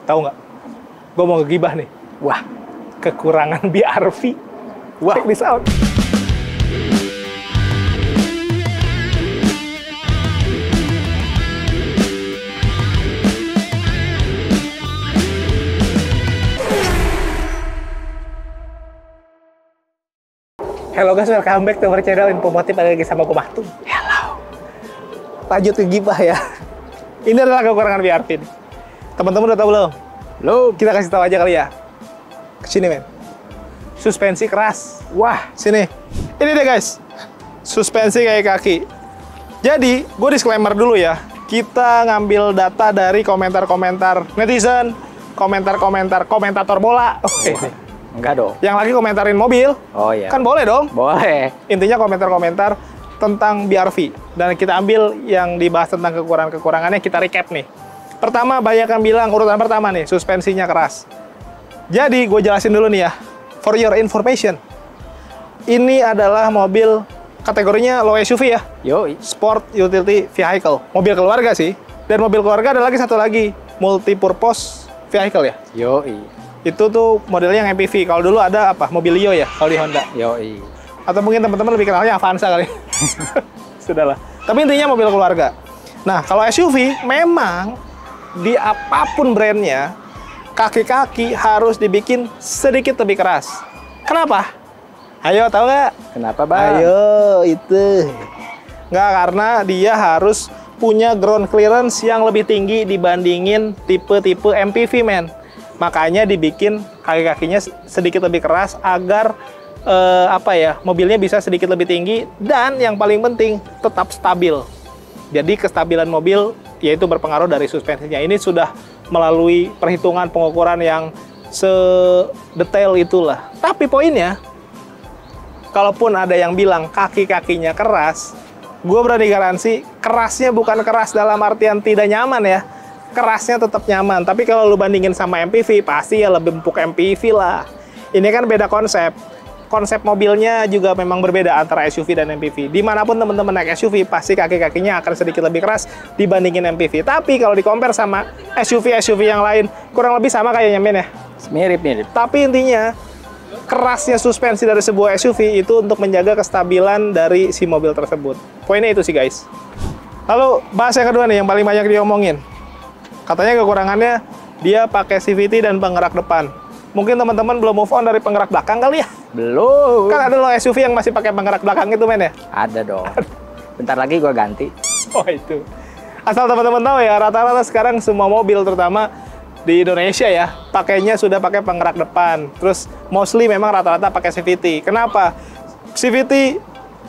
Tahu nggak? Gue mau ngegibah nih. Wah, Kekurangan BRV. Wah. Check this out. Halo guys, welcome back to our channel Infomotif. Ada lagi sama gue Mahtum. Hello. Lanjut ke gibah ya. Ini adalah kekurangan BRV. Teman-teman udah tahu belum? belum. Kita kasih tahu aja kali ya. Kesini men. Suspensi keras. Wah, Sini. Ini deh guys. Suspensi kayak kaki. Jadi, gue disclaimer dulu ya. Kita ngambil data dari komentar-komentar netizen, komentar-komentar komentator bola. enggak dong. Yang lagi komentarin mobil. Oh iya. Kan boleh dong. Boleh. Intinya komentar-komentar tentang BRV. Dan kita ambil yang dibahas tentang kekurangan-kekurangannya, kita recap nih. Pertama, banyak yang bilang, urutan pertama nih, suspensinya keras. Jadi, gue jelasin dulu nih ya. For your information. Ini adalah mobil kategorinya low SUV ya. Yoi. Sport Utility Vehicle. Mobil keluarga sih. Dan mobil keluarga ada lagi satu lagi. Multi-purpose Vehicle ya. Yoi. Itu tuh modelnya yang MPV. Kalau dulu ada apa? Mobil Lio ya, kalau di Honda. Yoi. Atau mungkin teman-teman lebih kenalnya Avanza kali. Sudahlah. Tapi intinya mobil keluarga. Nah, kalau SUV, memang di apapun brandnya, kaki-kaki harus dibikin sedikit lebih keras. Kenapa? Ayo, tahu nggak? Kenapa, Bang? Ayo, itu. Nggak, karena dia harus punya ground clearance yang lebih tinggi dibandingin tipe-tipe MPV, men. Makanya dibikin kaki-kakinya sedikit lebih keras agar mobilnya bisa sedikit lebih tinggi dan yang paling penting tetap stabil. Jadi kestabilan mobil yaitu berpengaruh dari suspensinya. Ini sudah melalui perhitungan pengukuran yang sedetail itulah. Tapi poinnya, kalaupun ada yang bilang kaki-kakinya keras, gue berani garansi kerasnya bukan keras dalam artian tidak nyaman ya. Kerasnya tetap nyaman, tapi kalau lu bandingin sama MPV, pasti ya lebih empuk MPV lah. Ini kan beda konsep. Konsep mobilnya juga memang berbeda antara SUV dan MPV. Dimanapun teman-teman naik SUV, pasti kaki-kakinya akan sedikit lebih keras dibandingin MPV. Tapi kalau di-compare sama SUV-SUV yang lain, kurang lebih sama kayaknya, men ya? Mirip-mirip. Tapi intinya, kerasnya suspensi dari sebuah SUV itu untuk menjaga kestabilan dari si mobil tersebut. Poinnya itu sih, guys. Lalu, bahas yang kedua nih, yang paling banyak diomongin. Katanya kekurangannya dia pakai CVT dan penggerak depan. Mungkin teman-teman belum move on dari penggerak belakang kali ya? Belum. Kan ada loh SUV yang masih pakai penggerak belakang itu, men ya? Ada dong. Bentar lagi gua ganti. Oh itu. Asal teman-teman tahu ya, rata-rata sekarang semua mobil terutama di Indonesia ya, pakainya sudah pakai penggerak depan. Terus mostly memang rata-rata pakai CVT. Kenapa? CVT,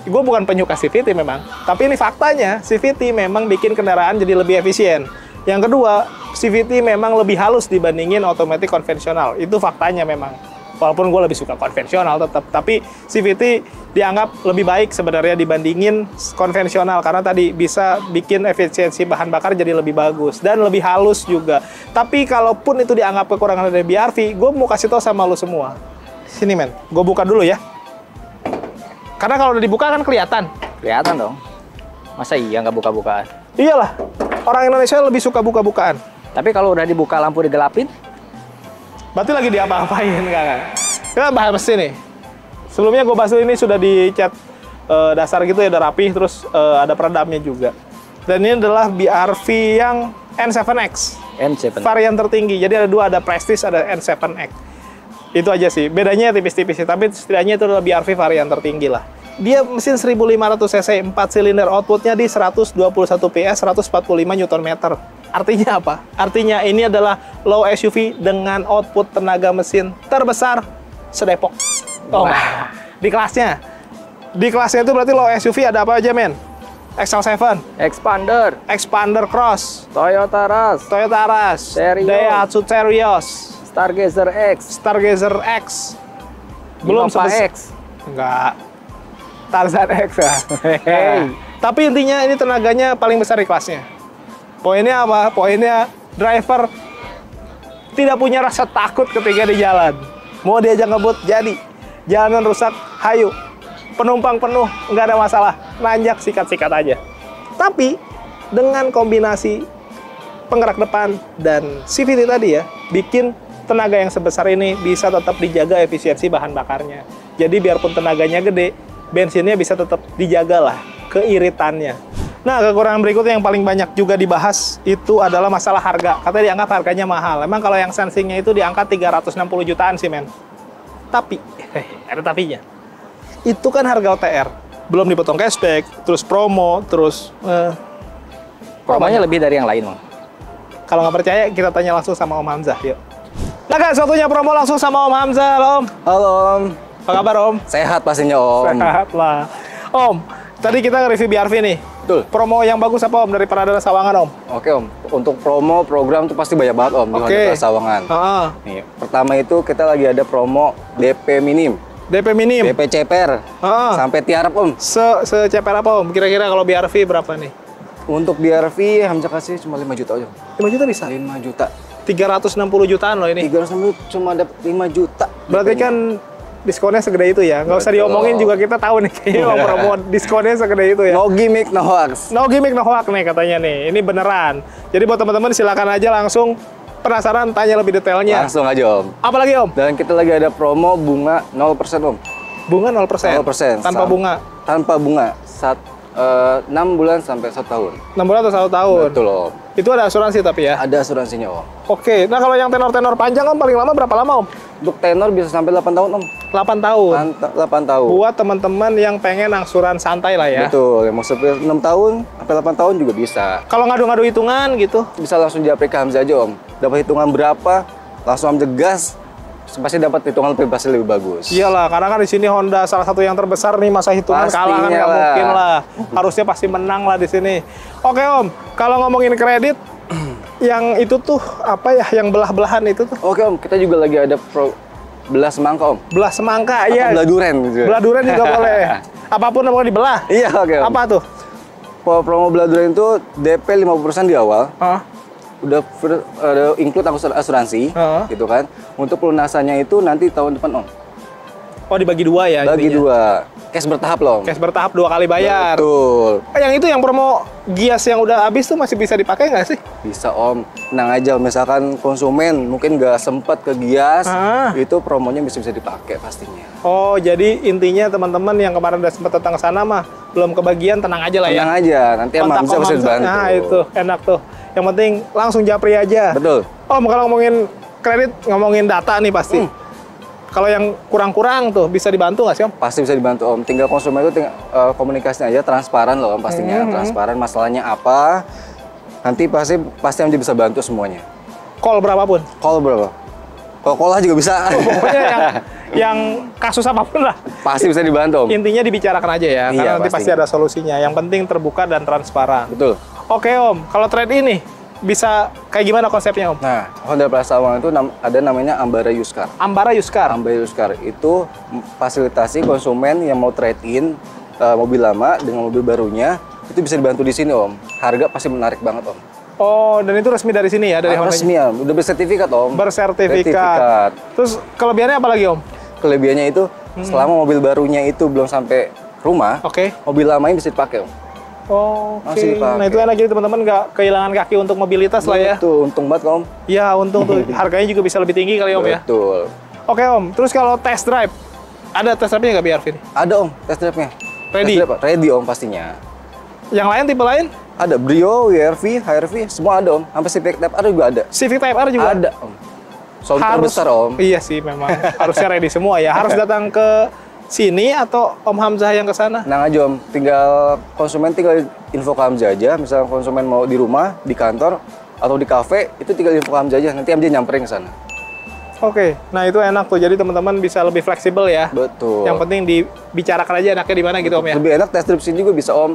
gue bukan penyuka CVT memang. Tapi ini faktanya, CVT memang bikin kendaraan jadi lebih efisien. Yang kedua, CVT memang lebih halus dibandingin otomatis konvensional. Itu faktanya memang. Walaupun gue lebih suka konvensional tetap. Tapi CVT dianggap lebih baik sebenarnya dibandingin konvensional. Karena tadi bisa bikin efisiensi bahan bakar jadi lebih bagus. Dan lebih halus juga. Tapi kalaupun itu dianggap kekurangan dari BRV, gue mau kasih tau sama lu semua. Sini men, gue buka dulu ya. Karena kalau udah dibuka kan kelihatan. Kelihatan dong. Masa iya nggak buka-bukaan? Iyalah, orang Indonesia lebih suka buka-bukaan. Tapi kalau udah dibuka lampu digelapin? Berarti lagi diapa-apain, kan? Kita bahas mesin nih. Sebelumnya gue bahas ini sudah dicat dasar gitu ya, udah rapih, terus ada peredamnya juga. Dan ini adalah BRV yang N7X. N7. Varian tertinggi, jadi ada dua, ada Prestige, ada N7X. Itu aja sih, bedanya tipis-tipis sih, tapi setidaknya itu adalah BRV varian tertinggi lah. Dia mesin 1500 cc, 4 silinder, outputnya di 121 PS, 145 Nm. Artinya apa? Artinya ini adalah low SUV dengan output tenaga mesin terbesar se-Depok. Oh, Wah. Di kelasnya. Di kelasnya itu berarti low SUV ada apa aja, men? XL7, Expander, Expander Cross, Toyota Rush, Toyota Rush, Terios, Daihatsu Terios, Stargazer X, Stargazer X. Belum Innova sebesar. X. Enggak. Tarzan X ya. Hey. Tapi intinya ini tenaganya paling besar di kelasnya. Poinnya apa? Poinnya driver tidak punya rasa takut ketika di jalan. Mau diajak ngebut, jadi. Jalanan rusak, hayu. Penumpang penuh, nggak ada masalah. Nanjak, sikat-sikat aja. Tapi dengan kombinasi penggerak depan, dan CVT tadi ya, bikin tenaga yang sebesar ini bisa tetap dijaga efisiensi bahan bakarnya. Jadi biarpun tenaganya gede, bensinnya bisa tetap dijaga lah keiritannya. Nah, kekurangan berikutnya yang paling banyak juga dibahas itu adalah masalah harga. Katanya dianggap harganya mahal. Emang kalau yang sensingnya itu diangkat 360 jutaan sih, men. Tapi, ada tapinya. Itu kan harga OTR. Belum dipotong cashback, terus promo, terus... Promonya lebih dari yang lain, Om. Kalau nggak percaya, kita tanya langsung sama Om Hamzah, yuk. Nah, guys, waktunya promo langsung sama Om Hamzah. Halo, Om. Halo, Om. Apa kabar, Om? Sehat pastinya, Om. Sehat lah. Om, tadi kita nge-review BRV nih. Betul. Promo yang bagus apa, Om, dari Pradana Sawangan, Om? Oke, Om. Untuk promo, program tuh pasti banyak banget, Om, di Honda Sawangan. Nih, pertama itu kita lagi ada promo DP minim. DP minim? DP ceper. Sampai tiarap, Om. Seceper apa, Om? Kira-kira kalau BRV berapa nih? Untuk BRV, Hamzah kasih cuma 5 juta aja. 5 juta bisa? 5 juta. 360 jutaan loh ini. 360 cuma dapat 5 juta. Berarti kan diskonnya segede itu ya? Nggak usah diomongin juga kita tahu nih kayaknya promo diskonnya segede itu ya. No gimmick, no hoax. No gimmick, no hoax nih katanya nih. Ini beneran. Jadi buat teman-teman silakan aja langsung penasaran tanya lebih detailnya. Langsung aja, Om. Apalagi, Om? Dan kita lagi ada promo bunga 0%, Om. Bunga 0%? 0%. Tanpa bunga? Tanpa bunga. 6 bulan sampai 1 tahun. 6 bulan atau 1 tahun? Betul, Om. Itu ada asuransi tapi ya? Ada asuransinya, Om. Oke. Nah, kalau yang tenor-tenor panjang, Om, paling lama berapa lama, Om? Untuk tenor bisa sampai 8 tahun, Om. 8 tahun? 8 tahun. Buat teman-teman yang pengen angsuran santai lah ya? Betul. Yang mau sampai 6 tahun, sampai 8 tahun juga bisa. Kalau ngadu-ngadu hitungan gitu? Bisa langsung japri ke Hamzah aja, Om. Dapat hitungan berapa, langsung Hamzah gas, pasti dapat hitungan pasti lebih bagus. Iyalah, karena kan di sini Honda salah satu yang terbesar nih, masa hitungan kalah kan nggak mungkin lah. Harusnya pasti menang lah di sini. Oke, Om, kalau ngomongin kredit, yang itu tuh apa ya, yang belah-belahan itu tuh? Oke, Om, kita juga lagi ada belah semangka, Om. Belah semangka, iya. Belah duren juga. Belah duren juga boleh. Apapun yang mau dibelah. Iya, oke, Om. Apa tuh? Promo belah duren itu DP 50% di awal. Udah include asuransi, gitu kan. Untuk pelunasannya itu nanti tahun depan, Om. Oh, dibagi dua ya? Bagi intinya? 2. Cash bertahap loh, Om. Cash bertahap 2 kali bayar. Betul. Yang itu yang promo Gias yang udah habis tuh masih bisa dipakai nggak sih? Bisa, Om. Tenang aja, misalkan konsumen mungkin nggak sempat ke Gias, itu promonya bisa dipakai pastinya. Oh, jadi intinya teman-teman yang kemarin udah sempat datang ke sana mah belum kebagian, tenang aja lah ya. Tenang aja, nanti Om Hamzah bisa dibantu. Nah, itu enak tuh. Yang penting langsung japri aja. Betul. Om, kalau ngomongin kredit, ngomongin data nih pasti. Kalau yang kurang-kurang tuh bisa dibantu nggak sih, Om? Pasti bisa dibantu, Om. Tinggal konsumen itu komunikasinya aja transparan loh, Om, pastinya. Transparan masalahnya apa. Nanti pasti Om bisa bantu semuanya. Call berapapun. Call berapa? Call juga bisa. Pokoknya yang kasus apapun lah. Pasti bisa dibantu, Om. Intinya dibicarakan aja ya, Iya, karena nanti pasti pasti ada solusinya. Yang penting terbuka dan transparan. Betul. Oke, Om, kalau trade ini bisa kayak gimana konsepnya, Om? Nah, Honda Plaza Sawangan itu ada namanya Ambara Used Car. Ambara Used Car? Ambara Used Car itu fasilitasi konsumen yang mau trade-in mobil lama dengan mobil barunya, itu bisa dibantu di sini, Om. Harga pasti menarik banget, Om. Oh, dan itu resmi dari sini ya? Dari Honda? Resmi, Om. Udah bersertifikat, Om. Bersertifikat. Terus kelebihannya apa lagi, Om? Kelebihannya itu, selama mobil barunya itu belum sampai rumah, mobil lamanya bisa dipakai, Om. Oke. Nah, itu enak, jadi teman-teman nggak kehilangan kaki untuk mobilitas lah ya. Betul, untung banget, Om. Ya, untung tuh. Harganya juga bisa lebih tinggi kali, Om ya. Betul. Oke, Om. Terus kalau test drive, ada test drive-nya nggak BRV ini? Ada, Om, test drive-nya. Ready? Ready, Om, pastinya. Yang lain, tipe lain? Ada Brio, WR-V, HR-V, semua ada, Om. Sampai Civic Type R juga ada. Civic Type R juga ada, Om. Sound besar, Om. Iya sih, memang harusnya ready semua ya. Harus datang ke sini atau Om Hamzah yang ke sana? Nah aja, Om, konsumen tinggal info ke Hamzah aja. Misalnya konsumen mau di rumah, di kantor, atau di kafe, itu tinggal info ke Hamzah aja. Nanti Hamzah nyamperin ke sana. Oke, nah itu enak tuh. Jadi teman-teman bisa lebih fleksibel ya. Betul. Yang penting dibicarakan aja enaknya di mana gitu, Om ya. Lebih enak test drive sini juga bisa, Om.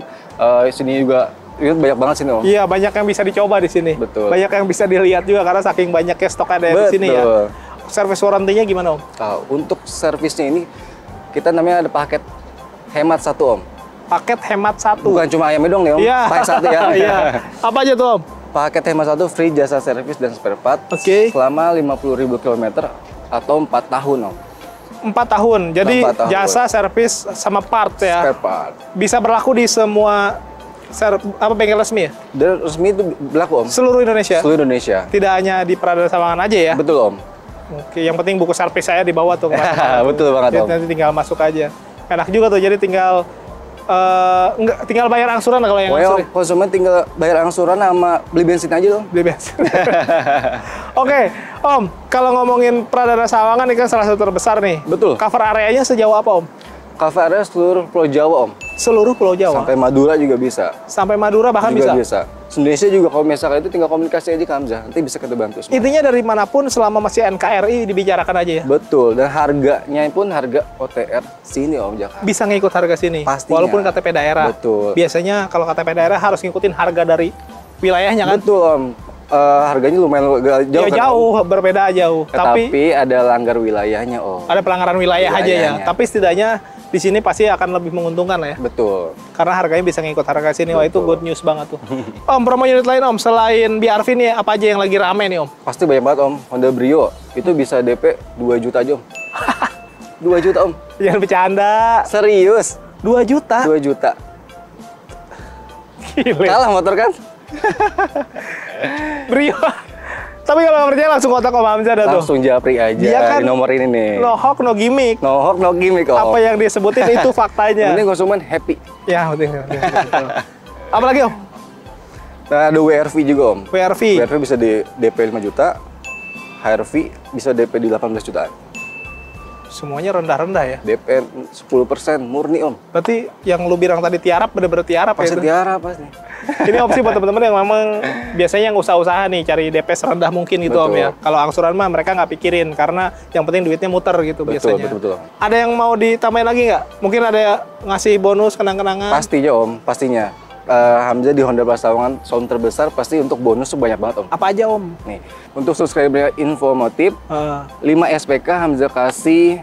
Sini juga banyak banget sini, Om. Iya, banyak yang bisa dicoba di sini. Betul. Banyak yang bisa dilihat juga karena saking banyaknya stok ada di sini ya. Service warranty-nya gimana, Om? Untuk servisnya ini kita namanya ada paket hemat 1, Om. Paket hemat 1. Bukan cuma ayamnya dong nih, Om. Iya. Paket 1 ya. Iya. Apa aja tuh, Om? Paket hemat 1 free jasa servis dan spare part. Selama 50.000 km atau 4 tahun, Om. 4 tahun. Jadi 4 tahun. jasa servis sama part ya. Spare part. Bisa berlaku di semua Apa bengkel resmi ya? Dan resmi itu berlaku Om. Seluruh Indonesia? Seluruh Indonesia. Tidak hanya di Pradana Sawangan aja ya? Betul Om. Oke, yang penting buku servis saya dibawa tuh. Betul banget Om. Nanti tinggal masuk aja. Enak juga tuh, jadi tinggal tinggal bayar angsuran kalau yang angsuran. Konsumen tinggal bayar angsuran sama beli bensin aja dong. Beli bensin. Oke, Om, kalau ngomongin Pradana Sawangan ini kan salah satu terbesar nih. Betul. Cover areanya sejauh apa, Om? Cover area seluruh Pulau Jawa Om. Seluruh Pulau Jawa? Sampai Madura juga bisa. Sampai Madura bahkan juga bisa? Indonesia juga kalau misalkan itu tinggal komunikasi aja ke Hamzah, nanti bisa kita bantu semua. Intinya dari manapun selama masih NKRI dibicarakan aja ya? Betul, dan harganya pun harga OTR sini Om Jakarta. Bisa ngikut harga sini? Pastinya. Walaupun KTP daerah? Betul. Biasanya kalau KTP daerah harus ngikutin harga dari wilayahnya kan? Betul Om. Harganya lumayan jauh. Ya jauh, kan, berbeda jauh. Tapi ada langgar wilayahnya Om. Ada pelanggaran wilayah aja ya. Tapi setidaknya di sini pasti akan lebih menguntungkan lah ya. Betul. Karena harganya bisa ngikut harga sini. Wah, itu good news banget tuh. Om, promo unit lain Om, selain BRV nih, apa aja yang lagi rame nih Om? Pasti banyak banget Om. Honda Brio, itu bisa DP 2 juta aja Om. 2 juta Om. Jangan bercanda. Serius? 2 juta? 2 juta. Gile. Kalah motor kan? Brio. Tapi kalau nggak percaya langsung kontak Om Hamzah dah tuh. Langsung japri aja Dia kan di nomor ini nih. No hoax, no gimmick. No hoax, no gimmick Om. Apa yang disebutin itu faktanya. Ini konsumen happy. Ya, betul. Apa lagi Om? Nah, ada WRV juga Om. WRV. WRV bisa di DP 5 juta. HRV bisa DP di 18 jutaan. Semuanya rendah-rendah ya? DP 10% murni Om. Berarti yang lu bilang tadi tiarap, bener-bener tiarap pasti ya? Tiarap pasti. Ini opsi buat teman-teman yang memang biasanya yang usaha-usaha nih, cari DP serendah mungkin gitu Om ya. Kalau angsuran mah mereka nggak pikirin, karena yang penting duitnya muter gitu biasanya. Betul. Ada yang mau ditambahin lagi nggak? Mungkin ada ngasih bonus kenang-kenangan? Pastinya Om, pastinya. Hamzah di Honda Plaza Sawangan sound terbesar pasti untuk bonus sebanyak banget Om. Apa aja Om? Nih, untuk subscriber Infomotif, 5 SPK Hamzah kasih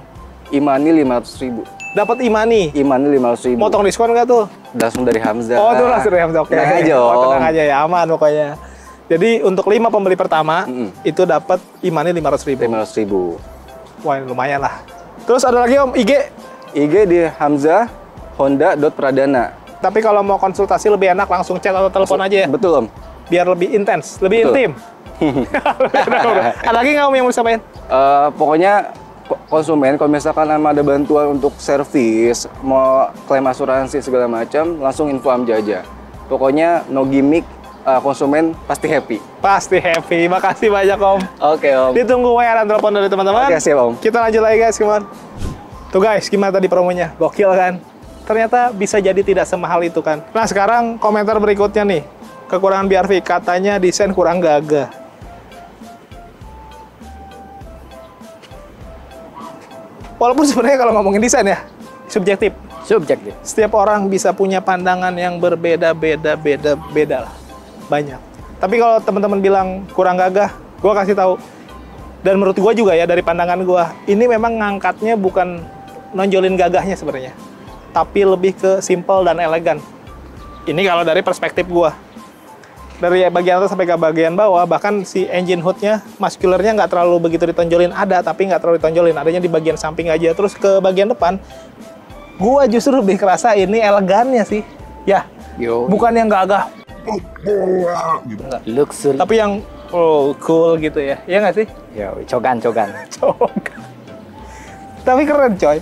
Imani 500.000. Dapat Imani? Imani 500.000. Motong diskon nggak tuh? Langsung dari Hamzah. Oh, itu langsung dari Hamzah. Oke. Tenang aja Om. Tenang aja ya, aman pokoknya. Jadi untuk 5 pembeli pertama, itu dapat Imani 500.000. 500.000. Wah, lumayan lah. Terus ada lagi Om, IG? IG di Hamzah Honda.Pradana. Tapi kalau mau konsultasi lebih enak langsung chat atau telepon aja ya? Betul Om. Biar lebih intens, lebih intim. Ada lagi nggak Om yang mau sampaikan? Pokoknya konsumen kalau misalkan ada bantuan untuk servis, mau klaim asuransi segala macam, langsung info Hamzah aja. Pokoknya no gimmick, konsumen pasti happy. Pasti happy. Makasih banyak Om. Oke Om. Ditunggu WA dan telepon dari teman-teman. Oke siap Om. Kita lanjut lagi guys, gimana? Tuh guys, gimana tadi promonya? Gokil kan? Ternyata bisa jadi tidak semahal itu kan. Nah sekarang komentar berikutnya nih. Kekurangan BRV, katanya desain kurang gagah. Walaupun sebenarnya kalau ngomongin desain ya, subjektif. Subjektif. Setiap orang bisa punya pandangan yang berbeda-beda lah. Banyak. Tapi kalau teman-teman bilang kurang gagah, gue kasih tahu. Dan menurut gue juga ya, dari pandangan gue, ini memang ngangkatnya bukan nonjolin gagahnya sebenarnya. Tapi lebih ke simple dan elegan. Ini kalau dari perspektif gue. Dari bagian atas sampai ke bagian bawah, bahkan si engine hood-nya, muscular-nya nggak terlalu begitu ditonjolin. Ada, tapi nggak terlalu ditonjolin. Adanya di bagian samping aja. Terus ke bagian depan, gue justru lebih kerasa ini elegannya sih. Ya, bukan yang gagah. Luxury. Tapi yang cool gitu ya. Iya nggak sih? Ya, cogan. Tapi keren coy.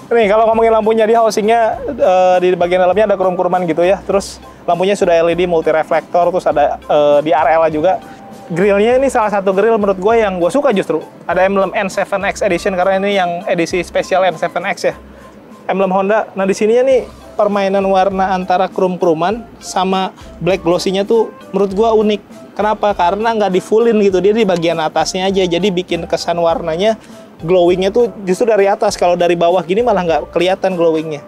Nih kalau ngomongin lampunya, di housingnya di bagian dalamnya ada krum-kruman gitu ya. Terus lampunya sudah LED multi reflektor, terus ada di RL juga. Grillnya ini salah satu grill menurut gue yang gue suka justru. Ada emblem N7X Edition karena ini yang edisi spesial N7X ya. Emblem Honda. Nah di sininya nih permainan warna antara krum-kruman sama black glossy-nya tuh menurut gue unik. Kenapa? Karena nggak di fullin gitu, dia di bagian atasnya aja. Jadi bikin kesan warnanya glowingnya tuh justru dari atas. Kalau dari bawah gini malah nggak kelihatan glowingnya.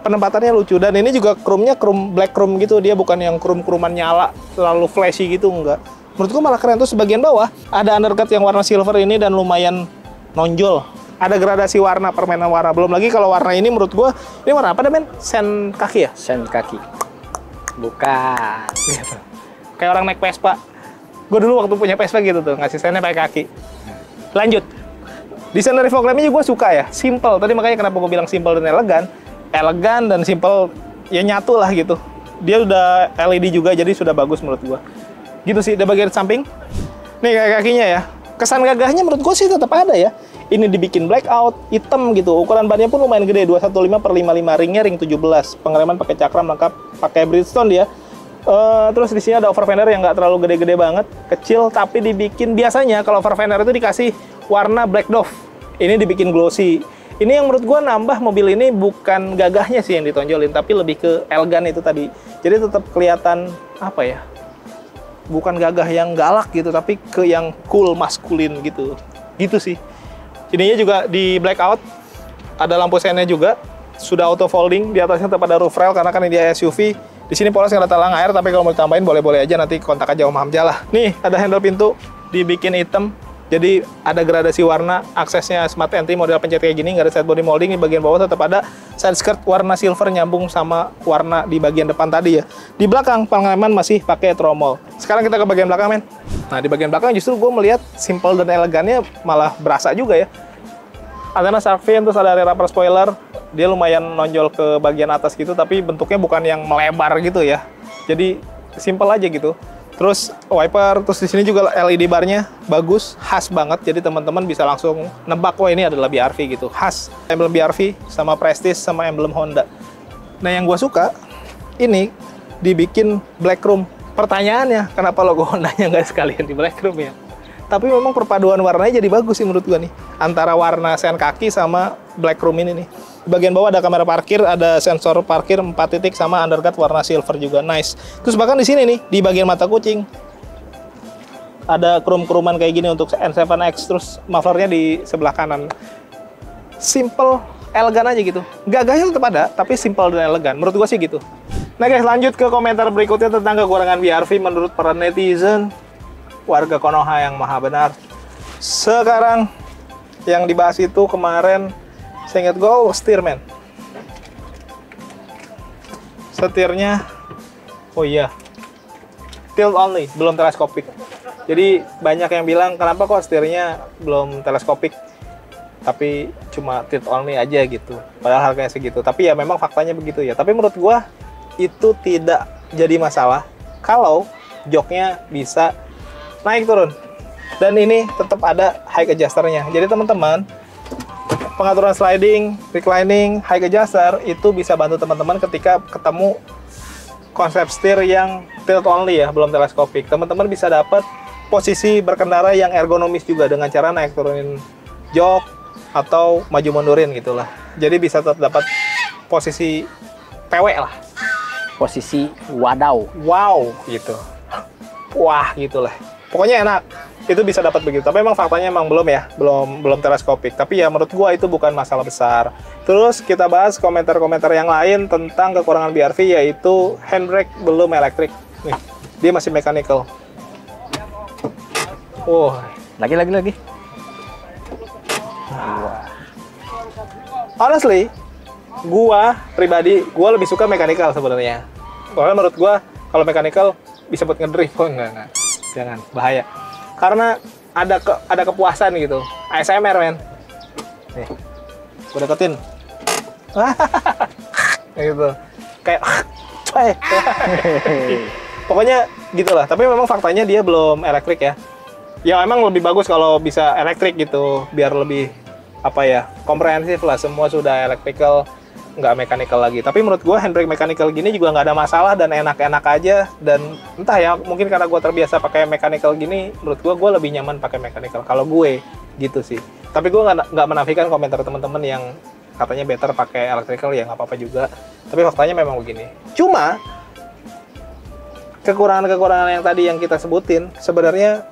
Penempatannya lucu, dan ini juga krumnya krum black krum gitu, dia bukan yang krum-kruman nyala terlalu flashy gitu, enggak. Menurutku malah keren. Tuh sebagian bawah ada undercut yang warna silver ini dan lumayan nonjol. Ada gradasi warna, permainan warna. Belum lagi kalau warna ini menurut gua, ini warna apa men? Sen kaki ya? Sen kaki. Bukan. Gitu. Kayak orang naik Vespa. Gue dulu waktu punya Vespa gitu tuh, ngasih sennya pakai kaki. Lanjut. Desain dari fog lamp-nya juga gue suka ya, simple. Tadi makanya kenapa gue bilang simple dan elegan. Elegan dan simple, ya nyatu lah gitu. dia udah LED juga, jadi sudah bagus menurut gua. Gitu sih, di bagian samping. Nih kaki-kakinya ya. Kesan gagahnya menurut gua sih tetap ada ya. Ini dibikin blackout, hitam gitu. Ukuran bannya pun lumayan gede, 215/55, ringnya ring 17. Pengereman pakai cakram lengkap, pakai Bridgestone dia. Terus di sini ada over fender yang nggak terlalu gede-gede banget, kecil, tapi dibikin biasanya kalau over fender itu dikasih warna black dove. Ini dibikin glossy. Ini yang menurut gua nambah mobil ini bukan gagahnya sih yang ditonjolin, tapi lebih ke elegan itu tadi. Jadi tetap kelihatan apa ya? Bukan gagah yang galak gitu, tapi ke yang cool, maskulin gitu. Gitu sih. Ininya juga di blackout, ada lampu sennya juga, sudah auto folding, di atasnya tetap ada roof rail karena kan ini dia SUV. Di sini polos nggak ada talang air, tapi kalau mau ditambahin boleh-boleh aja, nanti kontak aja Om Hamzah lah. Nih, ada handle pintu dibikin hitam, jadi ada gradasi warna, aksesnya smart entry model pencet kayak gini, nggak ada side body molding. Di bagian bawah tetap ada side skirt warna silver nyambung sama warna di bagian depan tadi ya. Di belakang pengereman masih pakai tromol. Sekarang kita ke bagian belakang, men. Nah, di bagian belakang justru gue melihat simple dan elegannya malah berasa juga ya. Antena shark fin, terus ada rear upper spoiler. Dia lumayan nonjol ke bagian atas gitu, tapi bentuknya bukan yang melebar gitu ya. Jadi simple aja gitu. Terus wiper, terus di sini juga LED barnya bagus, khas banget. Jadi teman-teman bisa langsung nebak, oh ini adalah BRV gitu. Khas, emblem BRV sama Prestige sama emblem Honda. Nah yang gue suka, ini dibikin black room. Pertanyaannya, kenapa logo Hondanya nggak sekalian di black room ya? Tapi memang perpaduan warnanya jadi bagus sih menurut gua nih. Antara warna sen kaki sama black room ini nih. Di bagian bawah ada kamera parkir, ada sensor parkir 4 titik sama underguard warna silver juga, nice. Terus bahkan di sini nih, di bagian mata kucing ada krum-kruman kayak gini untuk N7X, terus mufflernya di sebelah kanan. Simple, elegan aja gitu. Gagahnya tetap ada, tapi simple dan elegan. Menurut gua sih gitu. Nah guys, lanjut ke komentar berikutnya tentang kekurangan BRV menurut para netizen. Warga Konoha yang maha benar. Sekarang yang dibahas itu kemarin, saya ingat gue, setir men. Setirnya, oh iya, tilt only, belum teleskopik. Jadi banyak yang bilang kenapa kok setirnya belum teleskopik, tapi cuma tilt only aja gitu. Padahal harganya segitu. Tapi ya memang faktanya begitu ya. Tapi menurut gue itu tidak jadi masalah kalau joknya bisa naik turun, dan ini tetap ada high adjusternya. Jadi teman-teman, pengaturan sliding, reclining, high adjuster itu bisa bantu teman-teman ketika ketemu konsep setir yang tilt only ya, belum teleskopik. Teman-teman bisa dapat posisi berkendara yang ergonomis juga dengan cara naik turunin jok atau maju mundurin gitulah. Jadi bisa tetap dapat posisi PW lah. Posisi wadaw. Wow gitu. Wah gitulah. Pokoknya enak, itu bisa dapat begitu. Tapi emang faktanya emang belum ya, belum teleskopik. Tapi ya menurut gua itu bukan masalah besar. Terus kita bahas komentar-komentar yang lain tentang kekurangan BRV, yaitu handbrake belum elektrik. Nih, dia masih mechanical. Lagi. Honestly, gua pribadi, gua lebih suka mechanical sebenarnya. Soalnya menurut gua kalau mechanical bisa buat ngedrift. Oh enggak. Jangan, bahaya. Karena ada kepuasan gitu. ASMR, men. Nih, gue deketin. Gitu. Kayak pokoknya gitulah. Tapi memang faktanya dia belum elektrik ya. Ya emang lebih bagus kalau bisa elektrik gitu, biar lebih apa ya, komprehensif lah. Semua sudah electrical, nggak mechanical lagi. Tapi menurut gue handbrake mechanical gini juga nggak ada masalah dan enak-enak aja. Dan entah ya, mungkin karena gue terbiasa pakai mechanical gini, menurut gue lebih nyaman pakai mechanical. Kalau gue gitu sih. Tapi gue nggak menafikan komentar teman-teman yang katanya better pakai electrical, ya nggak apa-apa juga. Tapi faktanya memang begini. Cuma kekurangan-kekurangan yang tadi yang kita sebutin sebenarnya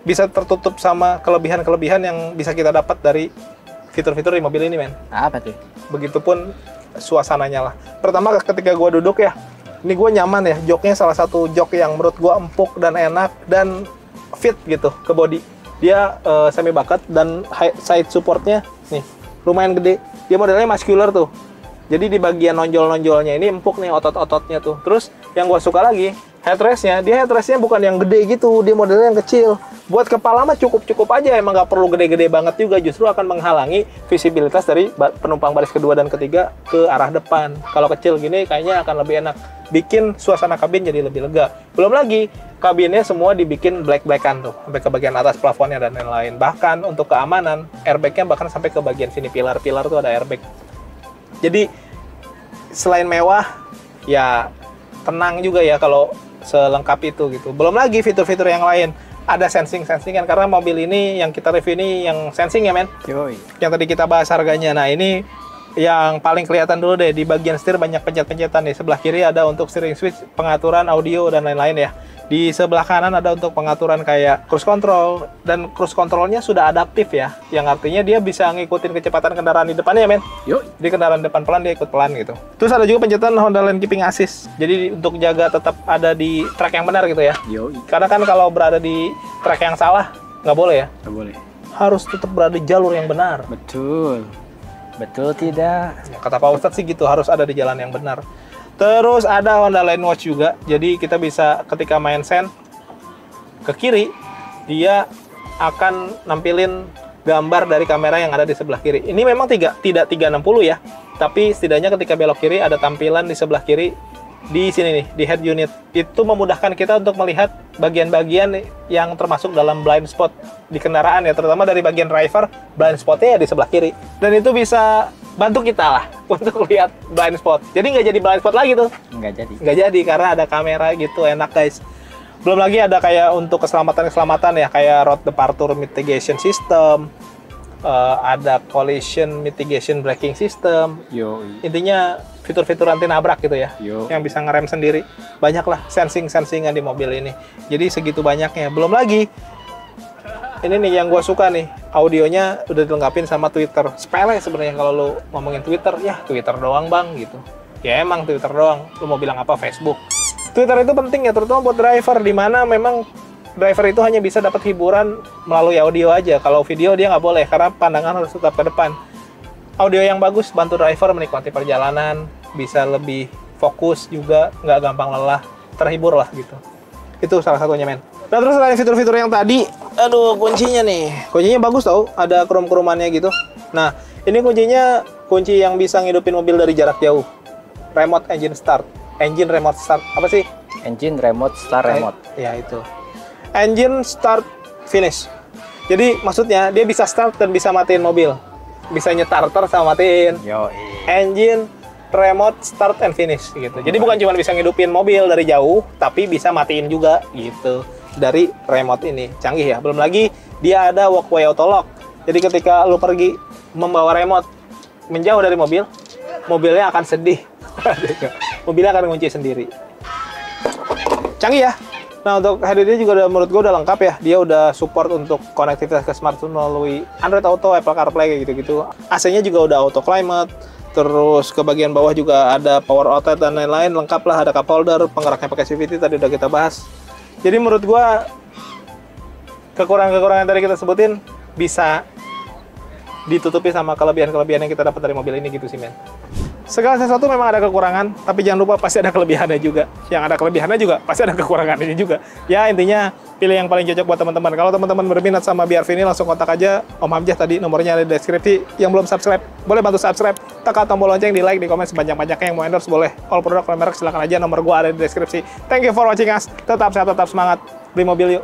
bisa tertutup sama kelebihan-kelebihan yang bisa kita dapat dari fitur-fitur di mobil ini, men. Apa tuh? Begitupun suasananya lah. Pertama ketika gue duduk ya, ini gue nyaman ya. Joknya salah satu jok yang menurut gue empuk dan enak dan fit gitu ke body. Dia semi bucket dan side supportnya nih lumayan gede. Dia modelnya muscular tuh. Jadi di bagian nonjol-nonjolnya ini empuk nih otot-ototnya tuh. Terus yang gue suka lagi, Headrestnya, headrestnya bukan yang gede gitu, dia modelnya yang kecil. Buat kepala mah cukup aja, emang nggak perlu gede-gede banget juga, justru akan menghalangi visibilitas dari penumpang baris kedua dan ketiga ke arah depan. Kalau kecil gini kayaknya akan lebih enak, bikin suasana kabin jadi lebih lega. Belum lagi kabinnya semua dibikin black-blackan tuh, sampai ke bagian atas plafonnya dan lain-lain. Bahkan untuk keamanan, airbagnya bahkan sampai ke bagian sini, pilar-pilar tuh ada airbag. Jadi selain mewah, ya tenang juga ya kalau selengkap itu gitu. Belum lagi fitur-fitur yang lain. Ada sensing-sensingan karena mobil ini yang kita review ini yang sensing ya, men. Yoi. Yang tadi kita bahas harganya. Nah, ini yang paling kelihatan dulu deh, di bagian setir banyak pencet-pencetan nih. Sebelah kiri ada untuk steering switch, pengaturan audio dan lain-lain ya. Di sebelah kanan ada untuk pengaturan kayak cruise control, dan cruise controlnya sudah adaptif ya, yang artinya dia bisa ngikutin kecepatan kendaraan di depannya ya, men. Yuk. Di kendaraan depan pelan, dia ikut pelan gitu. Terus ada juga pencetan Honda Lane Keeping Assist. Jadi untuk jaga tetap ada di track yang benar gitu ya. Yoi. Karena kan kalau berada di track yang salah, nggak boleh ya. Nggak boleh. Harus tetap berada di jalur yang benar. Betul. Betul tidak? Ya, kata Pak Ustadz sih gitu, harus ada di jalan yang benar. Terus ada Honda Lane Watch juga. Jadi kita bisa ketika main sen ke kiri, dia akan nampilin gambar dari kamera yang ada di sebelah kiri. Ini memang tidak 360 ya, tapi setidaknya ketika belok kiri ada tampilan di sebelah kiri di sini nih, di head unit. Itu memudahkan kita untuk melihat bagian-bagian yang termasuk dalam blind spot di kendaraan ya, terutama dari bagian driver, blind spotnya ya di sebelah kiri. Dan itu bisa bantu kita lah untuk lihat blind spot. Jadi nggak jadi blind spot lagi tuh. Nggak jadi karena ada kamera gitu, enak guys. Belum lagi ada kayak untuk keselamatan ya, kayak road departure mitigation system, ada collision mitigation braking system. Yoi. Intinya fitur-fitur anti nabrak gitu ya, Yo. yang bisa ngerem sendiri. Banyak lah sensingan di mobil ini. Jadi segitu banyaknya. Belum lagi ini nih yang gue suka nih, audionya udah dilengkapin sama Twitter. Sepele sebenarnya kalau lu ngomongin Twitter, ya Twitter doang bang gitu. Ya emang Twitter doang, lu mau bilang apa Facebook. Twitter itu penting ya, terutama buat driver, di mana memang driver itu hanya bisa dapat hiburan melalui audio aja. Kalau video dia nggak boleh, karena pandangan harus tetap ke depan. Audio yang bagus bantu driver menikmati perjalanan, bisa lebih fokus juga, nggak gampang lelah, terhibur lah gitu. Itu salah satunya, men. Nah, terus selain fitur-fitur yang tadi, aduh, kuncinya nih. Kuncinya bagus tau, ada krom-kromannya gitu. Nah, ini kuncinya kunci yang bisa ngidupin mobil dari jarak jauh. Remote engine start. Engine remote start. Apa sih? Engine remote start remote. Ya, itu. Engine start finish. Jadi, maksudnya dia bisa start dan bisa matiin mobil. Bisa nyetarter sama matiin. Yoi. Engine remote start and finish gitu. Jadi bukan cuma bisa ngidupin mobil dari jauh, tapi bisa matiin juga gitu. Dari remote ini, canggih ya. Belum lagi dia ada walkway auto lock. Jadi ketika lu pergi membawa remote menjauh dari mobil, mobilnya akan sedih. Mobilnya akan ngunci sendiri. Canggih ya. Nah, untuk head unitnya juga menurut gue udah lengkap ya. Dia udah support untuk konektivitas ke smartphone melalui Android Auto, Apple CarPlay kayak gitu-gitu. AC-nya juga udah auto climate. Terus ke bagian bawah juga ada power outlet dan lain-lain. Lengkap lah, ada cup holder, penggeraknya pakai CVT tadi udah kita bahas. Jadi menurut gua kekurangan-kekurangan yang tadi kita sebutin bisa ditutupi sama kelebihan-kelebihan yang kita dapat dari mobil ini gitu sih, men. Segala sesuatu memang ada kekurangan, tapi jangan lupa pasti ada kelebihannya juga. Yang ada kelebihannya juga pasti ada kekurangannya juga. Ya intinya pilih yang paling cocok buat teman-teman. Kalau teman-teman berminat sama BRV ini, langsung kontak aja Om Hamzah, tadi nomornya ada di deskripsi. Yang belum subscribe, boleh bantu subscribe. Tekan tombol lonceng, di like, di komen sebanyak-banyaknya. Yang mau endorse boleh. All produk, all merek, silakan aja. Nomor gua ada di deskripsi. Thank you for watching us. Tetap sehat, tetap semangat. Beli mobil yuk.